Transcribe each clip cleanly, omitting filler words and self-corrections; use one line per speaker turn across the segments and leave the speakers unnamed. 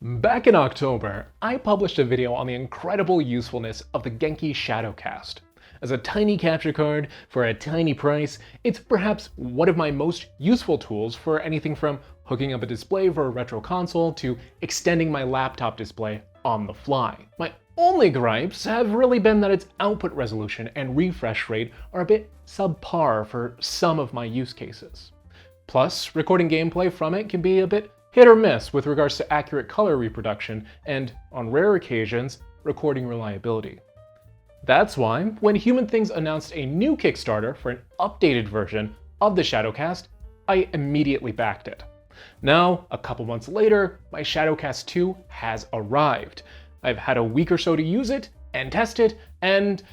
Back in October, I published a video on the incredible usefulness of the Genki Shadowcast. As a tiny capture card for a tiny price, it's perhaps one of my most useful tools for anything from hooking up a display for a retro console to extending my laptop display on the fly. My only gripes have really been that its output resolution and refresh rate are a bit subpar for some of my use cases. Plus, recording gameplay from it can be a bit hit or miss with regards to accurate color reproduction and, on rare occasions, recording reliability. That's why, when Human Things announced a new Kickstarter for an updated version of the Shadowcast, I immediately backed it. Now, a couple months later, my Shadowcast 2 has arrived. I've had a week or so to use it and test it, and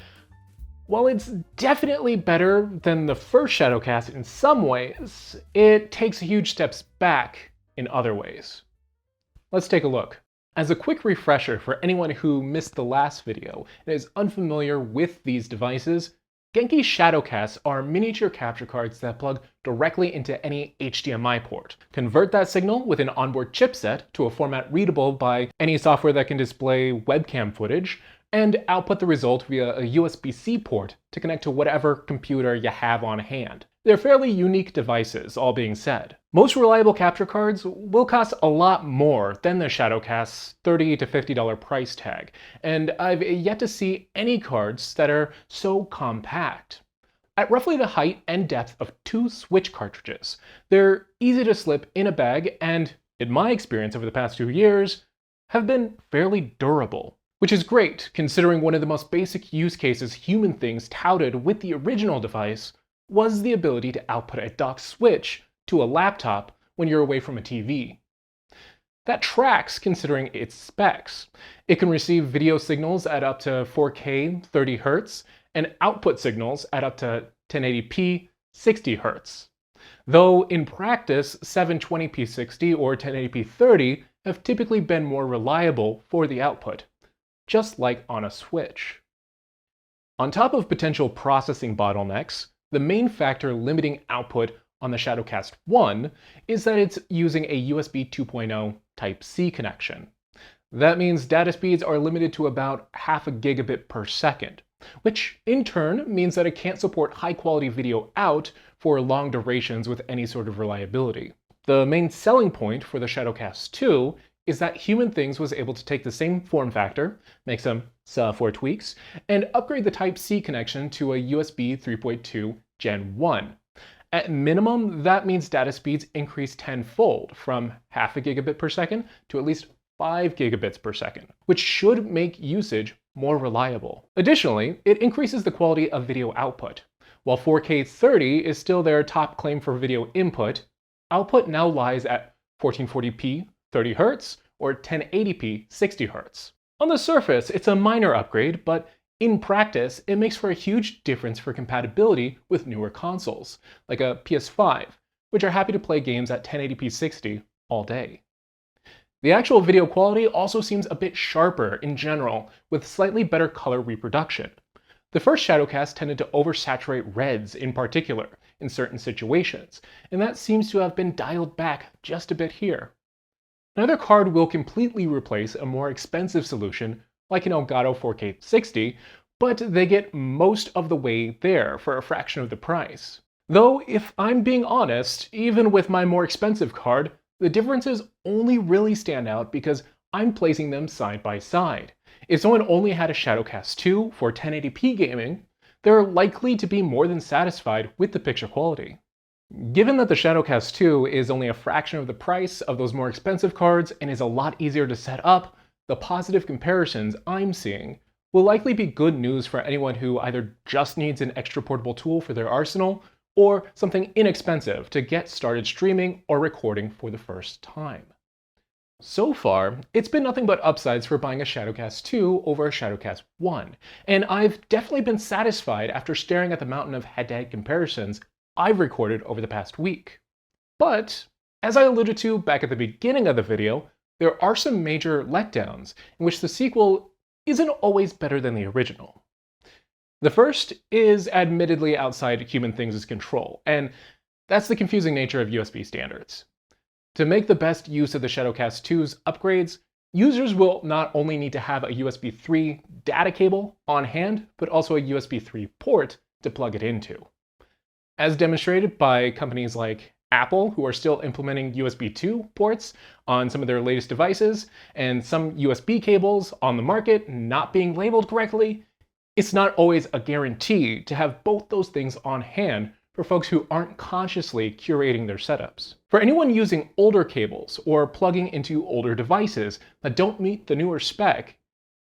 while it's definitely better than the first Shadowcast in some ways, it takes huge steps back in other ways. Let's take a look. As a quick refresher for anyone who missed the last video and is unfamiliar with these devices, Genki Shadowcasts are miniature capture cards that plug directly into any HDMI port. Convert that signal with an onboard chipset to a format readable by any software that can display webcam footage, and output the result via a USB-C port to connect to whatever computer you have on hand. They're fairly unique devices, all being said. Most reliable capture cards will cost a lot more than the Shadowcast's $30 to $50 price tag, and I've yet to see any cards that are so compact. At roughly the height and depth of 2 Switch cartridges, they're easy to slip in a bag and, in my experience over the past 2 years, have been fairly durable. Which is great, considering one of the most basic use cases Human Things touted with the original device was the ability to output a dock switch to a laptop when you're away from a TV. That tracks considering its specs. It can receive video signals at up to 4K 30 Hz and output signals at up to 1080p 60 Hz. Though in practice, 720p 60 or 1080p 30 have typically been more reliable for the output, just like on a Switch. On top of potential processing bottlenecks, the main factor limiting output on the Shadowcast 1 is that it's using a USB 2.0 Type-C connection. That means data speeds are limited to about half a gigabit per second, which in turn means that it can't support high-quality video out for long durations with any sort of reliability. The main selling point for the Shadowcast 2 is that Human Things was able to take the same form factor, make some software tweaks, and upgrade the Type-C connection to a USB 3.2 Gen 1. At minimum, that means data speeds increase tenfold, from half a gigabit per second to at least 5 gigabits per second, which should make usage more reliable. Additionally, it increases the quality of video output. While 4K 30 is still their top claim for video input, output now lies at 1440p 30 Hz or 1080p 60 Hz. On the surface, it's a minor upgrade, but in practice, it makes for a huge difference for compatibility with newer consoles, like a PS5, which are happy to play games at 1080p 60 all day. The actual video quality also seems a bit sharper in general, with slightly better color reproduction. The first Shadowcast tended to oversaturate reds in particular in certain situations, and that seems to have been dialed back just a bit here. Neither card will completely replace a more expensive solution like an Elgato 4K 60, but they get most of the way there for a fraction of the price. Though, if I'm being honest, even with my more expensive card, the differences only really stand out because I'm placing them side by side. If someone only had a Shadowcast 2 for 1080p gaming, they're likely to be more than satisfied with the picture quality. Given that the Shadowcast 2 is only a fraction of the price of those more expensive cards and is a lot easier to set up, the positive comparisons I'm seeing will likely be good news for anyone who either just needs an extra portable tool for their arsenal or something inexpensive to get started streaming or recording for the first time. So far, it's been nothing but upsides for buying a Shadowcast 2 over a Shadowcast 1, and I've definitely been satisfied after staring at the mountain of head-to-head comparisons I've recorded over the past week. But, as I alluded to back at the beginning of the video, there are some major letdowns in which the sequel isn't always better than the original. The first is admittedly outside Human Things' control, and that's the confusing nature of USB standards. To make the best use of the Shadowcast 2's upgrades, Users will not only need to have a USB 3 data cable on hand, but also a USB 3 port to plug it into. As demonstrated by companies like Apple, who are still implementing USB 2 ports on some of their latest devices, and some USB cables on the market not being labeled correctly, it's not always a guarantee to have both those things on hand for folks who aren't consciously curating their setups. For anyone using older cables or plugging into older devices that don't meet the newer spec,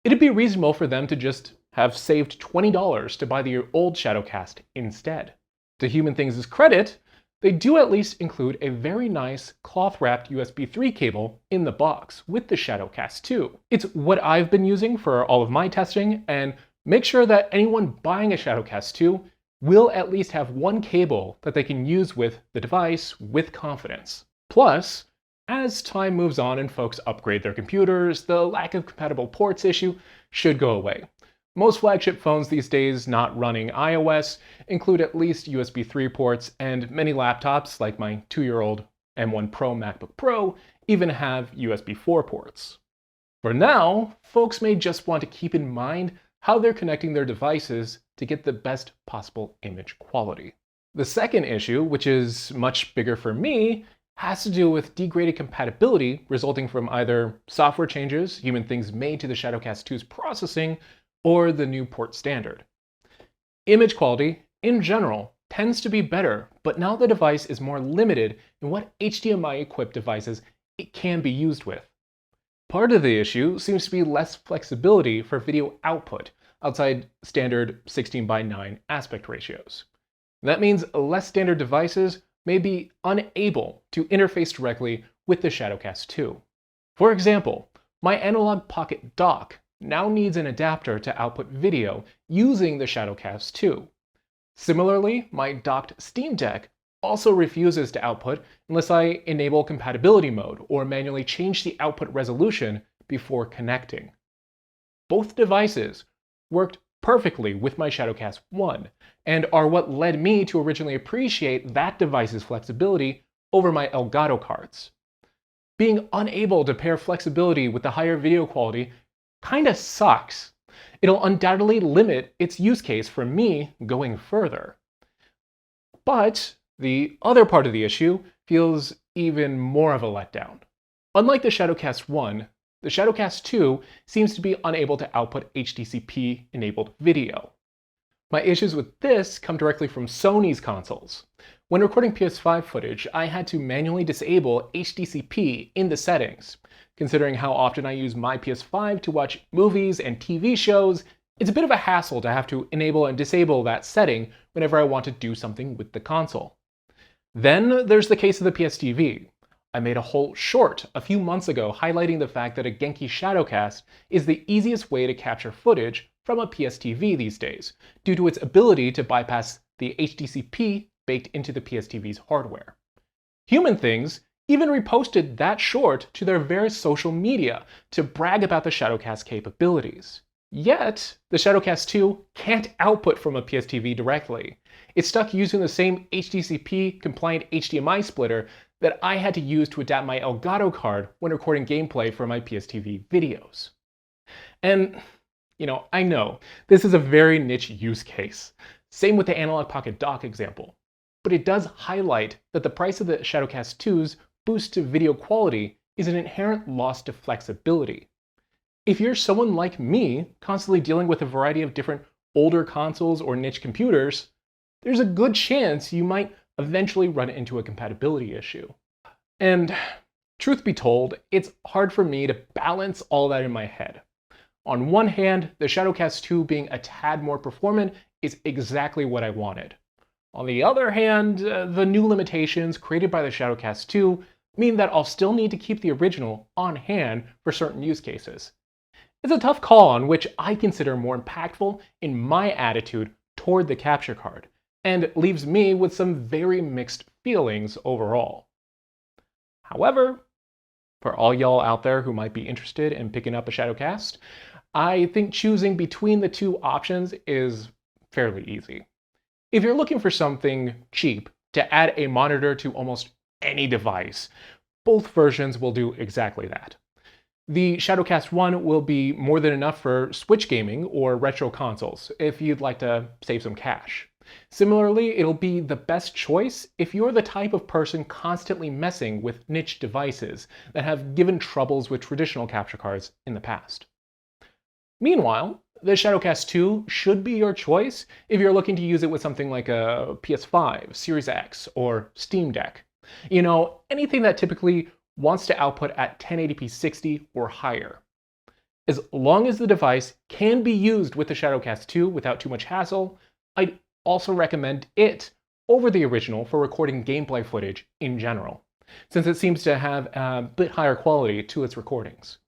it'd be reasonable for them to just have saved $20 to buy the old Shadowcast instead. To Human Things' credit, they do at least include a very nice cloth-wrapped USB 3 cable in the box with the Shadowcast 2. It's what I've been using for all of my testing, and make sure that anyone buying a Shadowcast 2 will at least have one cable that they can use with the device with confidence. Plus, as time moves on and folks upgrade their computers, the lack of compatible ports issue should go away. Most flagship phones these days not running iOS include at least USB 3 ports, and many laptops, like my 2-year-old M1 Pro MacBook Pro, even have USB 4 ports. For now, folks may just want to keep in mind how they're connecting their devices to get the best possible image quality. The second issue, which is much bigger for me, has to do with degraded compatibility resulting from either software changes Human Things made to the Shadowcast 2's processing, or the new port standard. Image quality, in general, tends to be better, but now the device is more limited in what HDMI-equipped devices it can be used with. Part of the issue seems to be less flexibility for video output outside standard 16:9 aspect ratios. That means less standard devices may be unable to interface directly with the Shadowcast 2. For example, my analog pocket dock now needs an adapter to output video using the Shadowcast 2. Similarly, my docked Steam Deck also refuses to output unless I enable compatibility mode or manually change the output resolution before connecting. Both devices worked perfectly with my Shadowcast 1 and are what led me to originally appreciate that device's flexibility over my Elgato cards. Being unable to pair flexibility with the higher video quality kinda sucks. It'll undoubtedly limit its use case for me going further. But the other part of the issue feels even more of a letdown. Unlike the Shadowcast 1, the Shadowcast 2 seems to be unable to output HDCP-enabled video. My issues with this come directly from Sony's consoles. When recording PS5 footage, I had to manually disable HDCP in the settings. Considering how often I use my PS5 to watch movies and TV shows, it's a bit of a hassle to have to enable and disable that setting whenever I want to do something with the console. Then there's the case of the PS TV. I made a whole short a few months ago highlighting the fact that a Genki Shadowcast is the easiest way to capture footage from a PS TV these days, due to its ability to bypass the HDCP baked into the PS TV's hardware. Human Things even reposted that short to their various social media to brag about the Shadowcast capabilities. Yet, the Shadowcast 2 can't output from a PS TV directly. It's stuck using the same HDCP-compliant HDMI splitter that I had to use to adapt my Elgato card when recording gameplay for my PS TV videos. And, I know, this is a very niche use case. Same with the analog pocket dock example. But it does highlight that the price of the Shadowcast 2's boost to video quality is an inherent loss to flexibility. If you're someone like me, constantly dealing with a variety of different older consoles or niche computers, there's a good chance you might eventually run into a compatibility issue. And truth be told, it's hard for me to balance all that in my head. On one hand, the Shadowcast 2 being a tad more performant is exactly what I wanted. On the other hand, the new limitations created by the Shadowcast 2 mean that I'll still need to keep the original on hand for certain use cases. It's a tough call on which I consider more impactful in my attitude toward the capture card, and leaves me with some very mixed feelings overall. However, for all y'all out there who might be interested in picking up a Shadowcast, I think choosing between the two options is fairly easy. If you're looking for something cheap to add a monitor to almost any device, both versions will do exactly that. The Shadowcast 1 will be more than enough for Switch gaming or retro consoles if you'd like to save some cash. Similarly, it'll be the best choice if you're the type of person constantly messing with niche devices that have given troubles with traditional capture cards in the past. Meanwhile, the Shadowcast 2 should be your choice if you're looking to use it with something like a PS5, Series X, or Steam Deck. You know, anything that typically wants to output at 1080p 60 or higher. As long as the device can be used with the Shadowcast 2 without too much hassle, I'd also recommend it over the original for recording gameplay footage in general, since it seems to have a bit higher quality to its recordings.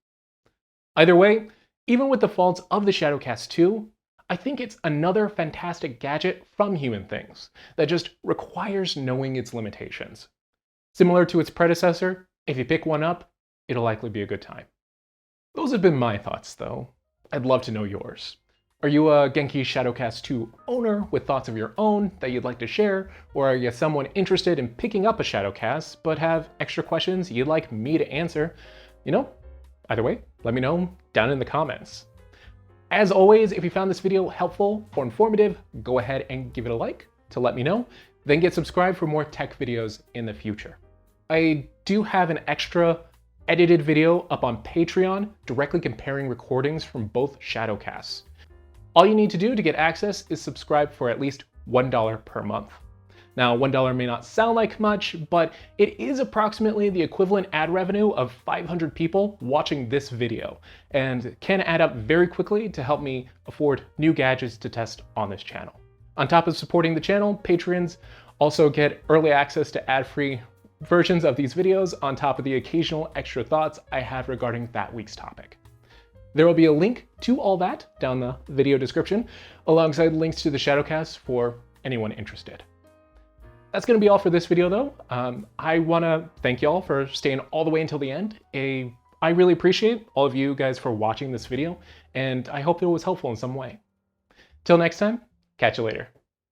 Either way, even with the faults of the Shadowcast 2, I think it's another fantastic gadget from Human Things that just requires knowing its limitations. Similar to its predecessor, if you pick one up, it'll likely be a good time. Those have been my thoughts, though. I'd love to know yours. Are you a Genki Shadowcast 2 owner with thoughts of your own that you'd like to share? Or are you someone interested in picking up a Shadowcast but have extra questions you'd like me to answer? You know, either way, let me know down in the comments. As always, if you found this video helpful or informative, go ahead and give it a like to let me know, then get subscribed for more tech videos in the future. I do have an extra edited video up on Patreon directly comparing recordings from both Shadowcasts. All you need to do to get access is subscribe for at least $1 per month. Now, $1 may not sound like much, but it is approximately the equivalent ad revenue of 500 people watching this video, and can add up very quickly to help me afford new gadgets to test on this channel. On top of supporting the channel, patrons also get early access to ad-free versions of these videos on top of the occasional extra thoughts I have regarding that week's topic. There will be a link to all that down the video description, alongside links to the Shadowcast for anyone interested. That's going to be all for this video, though. I want to thank y'all for staying all the way until the end. I really appreciate all of you guys for watching this video, and I hope it was helpful in some way. Till next time, catch you later.